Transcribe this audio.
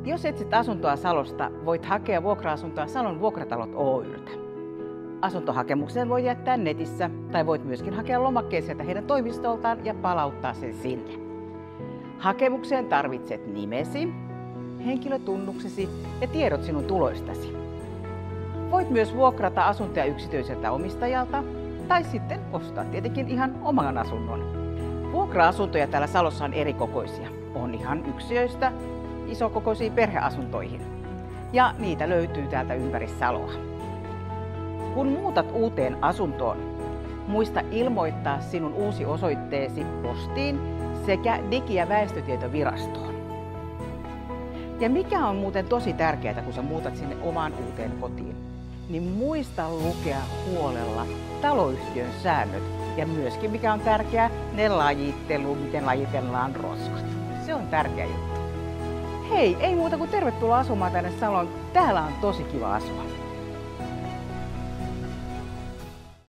Jos etsit asuntoa Salosta, voit hakea vuokra-asuntoa Salon Vuokratalot Oyltä. Asuntohakemuksen voi jättää netissä tai voit myöskin hakea lomakkeen sieltä heidän toimistoltaan ja palauttaa sen sinne. Hakemukseen tarvitset nimesi, henkilötunnuksesi ja tiedot sinun tuloistasi. Voit myös vuokrata asuntoja yksityiseltä omistajalta tai sitten ostaa tietenkin ihan oman asunnon. Vuokra-asuntoja täällä Salossa on eri kokoisia. On ihan yksiöistä isokokoisiin perheasuntoihin. Ja niitä löytyy täältä ympäri Saloa. Kun muutat uuteen asuntoon, muista ilmoittaa sinun uusi osoitteesi postiin sekä Digi- ja väestötietovirastoon. Ja mikä on muuten tosi tärkeää, kun sä muutat sinne omaan uuteen kotiin, niin muista lukea huolella taloyhtiön säännöt ja myöskin, mikä on tärkeää, ne lajittelu, miten lajitellaan roskat. Se on tärkeä juttu. Hei, ei muuta kuin tervetuloa asumaan tänne Saloon. Täällä on tosi kiva asua.